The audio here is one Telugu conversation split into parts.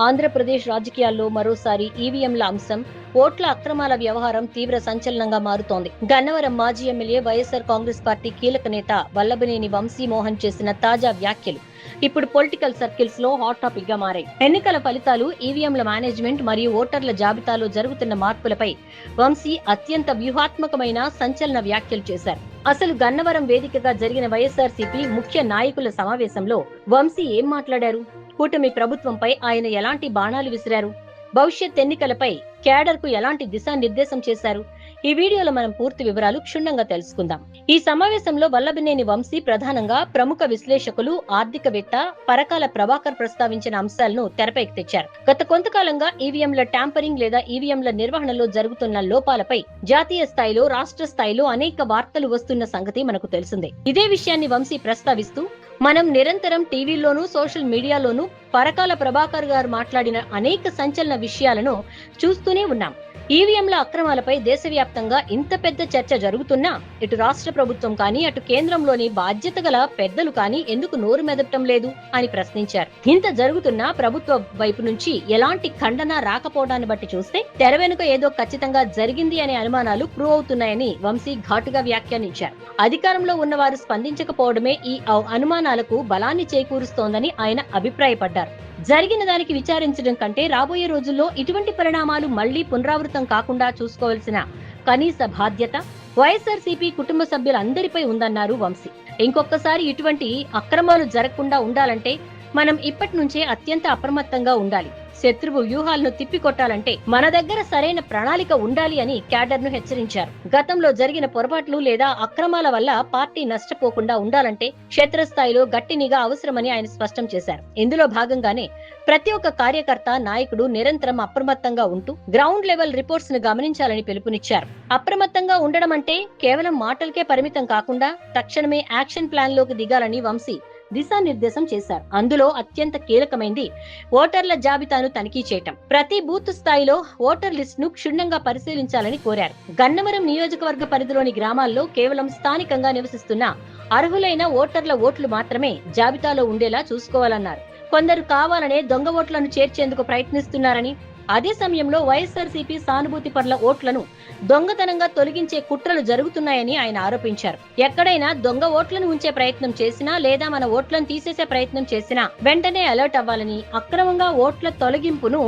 ఆంధ్రప్రదేశ్ రాజకీయాల్లో మరోసారి ఈవీఎంల అంశం, ఓట్ల అక్రమాల వ్యవహారం తీవ్ర సంచలనంగా మారుతోంది. గన్నవరం మాజీ ఎమ్మెల్యే వైఎస్ఆర్ కాంగ్రెస్ పార్టీ కీలక నేత వల్లభనేని వంశీమోహన్ చేసిన తాజా వ్యాఖ్యలు ఇప్పుడు పొలిటికల్ సర్కిల్స్ లో హాట్ టాపిక్ గా మారాయి. ఎన్నికల ఫలితాలు, ఈవీఎంల మేనేజ్మెంట్ మరియు ఓటర్ల జాబితాలో జరుగుతున్న మార్పులపై వంశీ అత్యంత వ్యూహాత్మకమైన సంచలన వ్యాఖ్యలు చేశారు. అసలు గన్నవరం వేదికగా జరిగిన వైఎస్ఆర్సీపీ ముఖ్య నాయకుల సమావేశంలో వంశీ ఏం మాట్లాడారు? కూటమి ప్రభుత్వంపై ఆయన ఎలాంటి బాణాలు విసిరారు? భవిష్యత్ ఎన్నికలపై క్యాడర్ కు ఎలాంటి దిశానిర్దేశం చేశారు? ఈ వీడియోలో మనం పూర్తి వివరాలు క్షుణ్ణంగా తెలుసుకుందాం. ఈ సమావేశంలో వల్లభనేని వంశీ ప్రధానంగా ప్రముఖ విశ్లేషకులు, ఆర్థికవేత్త పరకాల ప్రభాకర్ ప్రస్తావించిన అంశాలను తెరపైకి తెచ్చారు. గత కొంతకాలంగా ఈవీఎంల ట్యాంపరింగ్ లేదా ఈవీఎంల నిర్వహణలో జరుగుతున్న లోపాలపై జాతీయ స్థాయిలో, రాష్ట్ర స్థాయిలో అనేక వార్తలు వస్తున్న సంగతి మనకు తెలిసిందే. ఇదే విషయాన్ని వంశీ ప్రస్తావిస్తూ, మనం నిరంతరం టీవీలోనూ సోషల్ మీడియాలోనూ పరకాల ప్రభాకర్ గారు మాట్లాడిన అనేక సంచలన విషయాలను చూస్తూనే ఉన్నాం. ఈవీఎంల అక్రమాలపై దేశవ్యాప్తంగా ఇంత పెద్ద చర్చ జరుగుతున్నా ఇటు రాష్ట్ర ప్రభుత్వం కానీ, అటు కేంద్రంలోని బాధ్యత గల పెద్దలు కానీ ఎందుకు నోరు మెదపటం లేదు అని ప్రశ్నించారు. ఇంత జరుగుతున్నా ప్రభుత్వ వైపు నుంచి ఎలాంటి ఖండన రాకపోవడాన్ని బట్టి చూస్తే తెర వెనుక ఏదో ఖచ్చితంగా జరిగింది అనే అనుమానాలు ప్రూవ్ అవుతున్నాయని వంశీ ఘాటుగా వ్యాఖ్యానించారు. అధికారంలో ఉన్నవారు స్పందించకపోవడమే ఈ అనుమానాలకు బలాన్ని చేకూరుస్తోందని ఆయన అభిప్రాయపడ్డారు. జరిగిన దానికి విచారించడం కంటే రాబోయే రోజుల్లో ఇటువంటి పరిణామాలు మళ్లీ పునరావృతం కాకుండా చూసుకోవాల్సిన కనీస బాధ్యత వైఎస్ఆర్సీపీ కుటుంబ సభ్యులందరిపై ఉందన్నారు వంశీ. ఇంకొకసారి ఇటువంటి అక్రమాలు జరగకుండా ఉండాలంటే మనం ఇప్పటి నుంచే అత్యంత అప్రమత్తంగా ఉండాలి. శత్రువు వ్యూహాలను తిప్పికొట్టాలంటే మన దగ్గర సరైన ప్రణాళిక ఉండాలి అని క్యాడర్ ను హెచ్చరించారు. గతంలో జరిగిన పొరపాట్లు లేదా అక్రమాల వల్ల పార్టీ నష్టపోకుండా ఉండాలంటే క్షేత్రస్థాయిలో గట్టి నిఘా అవసరమని ఆయన స్పష్టం చేశారు. ఇందులో భాగంగానే ప్రతి ఒక్క కార్యకర్త, నాయకుడు నిరంతరం అప్రమత్తంగా ఉంటూ గ్రౌండ్ లెవెల్ రిపోర్ట్స్ ను గమనించాలని పిలుపునిచ్చారు. అప్రమత్తంగా ఉండడం అంటే కేవలం మాటలకే పరిమితం కాకుండా తక్షణమే యాక్షన్ ప్లాన్ లోకి దిగాలని వంశీ దిశానిర్దేశం చేశారు. అందులో అత్యంత కీలకమైంది ఓటర్ల జాబితాను తనిఖీ చేయటం. ప్రతి బూత్ స్థాయిలో ఓటర్ లిస్ట్ ను క్షుణ్ణంగా పరిశీలించాలని కోరారు. గన్నవరం నియోజకవర్గ పరిధిలోని గ్రామాల్లో కేవలం స్థానికంగా నివసిస్తున్న అర్హులైన ఓటర్ల ఓట్లు మాత్రమే జాబితాలో ఉండేలా చూసుకోవాలన్నారు. కొందరు కావాలనే దొంగ ఓట్లను చేర్చేందుకు ప్రయత్నిస్తున్నారని, అదే సమయంలో వైఎస్ఆర్సీపీ సానుభూతి పరుల ఓట్లను దొంగతనంగా తొలగించే కుట్రలు జరుగుతున్నాయని ఆయన ఆరోపించారు. ఎక్కడైనా దొంగ ఓట్లను ఉంచే ప్రయత్నం చేసినా లేదా మన ఓట్లను తీసేసే ప్రయత్నం చేసినా వెంటనే అలర్ట్ అవ్వాలని, అక్రమంగా ఓట్ల తొలగింపును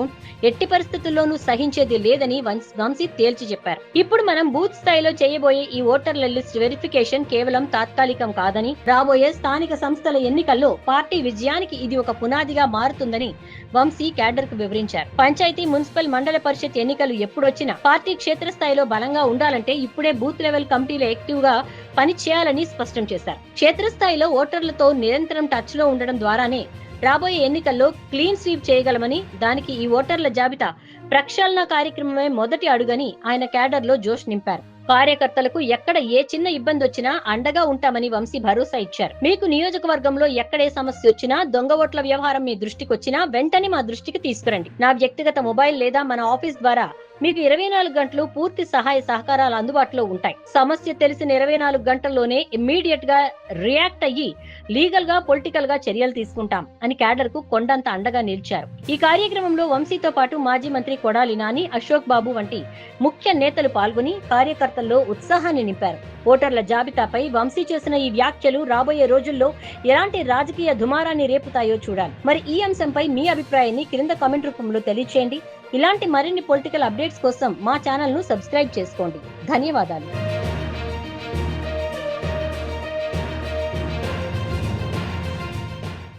ఎట్టి పరిస్థితుల్లోనూ సహించేది లేదని వంశీ తేల్చి చెప్పారు. ఇప్పుడు మనం బూత్ స్థాయిలో చేయబోయే ఈ ఓటర్ల లిస్ట్ వెరిఫికేషన్ కేవలం తాత్కాలికం కాదని, రాబోయే స్థానిక సంస్థల ఎన్నికల్లో పార్టీ విజయానికి ఇది ఒక పునాదిగా మారుతుందని వంశీ క్యాడర్ కు వివరించారు. పంచాయతీ, మున్సిపల్, మండల పరిషత్ ఎన్నికలు ఎప్పుడొచ్చినా పార్టీ క్షేత్రస్థాయిలో బలంగా ఉండాలంటే ఇప్పుడే బూత్ లెవెల్ కమిటీలు యాక్టివ్ గా పని చేయాలని స్పష్టం చేశారు. క్షేత్రస్థాయిలో ఓటర్లతో నిరంతరం టచ్ లో ఉండడం ద్వారానే రాబోయే ఎన్నికల్లో క్లీన్ స్వీప్ చేయగలమని, దానికి ఈ ఓటర్ల జాబితా ప్రక్షాళన కార్యక్రమమే మొదటి అడుగని ఆయన క్యాడర్ లో జోష్ నింపారు. కార్యకర్తలకు ఎక్కడ ఏ చిన్న ఇబ్బంది వచ్చినా అండగా ఉంటామని వంశీ భరోసా ఇచ్చారు. మీకు నియోజకవర్గంలో ఎక్కడే సమస్య వచ్చినా, దొంగ ఓట్ల వ్యవహారం మీ దృష్టికి వచ్చినా వెంటనే మా దృష్టికి తీసుకురండి. నా వ్యక్తిగత మొబైల్ లేదా మన ఆఫీస్ ద్వారా మీకు 24 గంటలు పూర్తి సహాయ సహకారాలు అందుబాటులో ఉంటాయి. సమస్య తెలిసిన 24 గంటల్లోనే ఇమ్మీడియట్ గా రియాక్ట్ అయ్యి లీగల్ గా, పొలిటికల్ గా చర్యలు తీసుకుంటాం అని క్యాడర్ కు కొండంత అండగా నిలిచారు. ఈ కార్యక్రమంలో వంశీతో పాటు మాజీ మంత్రి కొడాలి నాని, అశోక్ బాబు వంటి ముఖ్య నేతలు పాల్గొని కార్యకర్తల్లో ఉత్సాహాన్ని నింపారు. ఓటర్ల జాబితాపై వంశీ చేసిన ఈ వ్యాఖ్యలు రాబోయే రోజుల్లో ఎలాంటి రాజకీయ దుమారాన్ని రేపుతాయో చూడాలి. మరి ఈ అంశంపై మీ అభిప్రాయాన్ని క్రింద కామెంట్ రూపంలో తెలియచేయండి. ఇలాంటి మరిన్ని పొలిటికల్ అప్డేట్స్ కోసం మా ఛానల్ ను సబ్స్క్రైబ్ చేసుకోండి. ధన్యవాదాలు.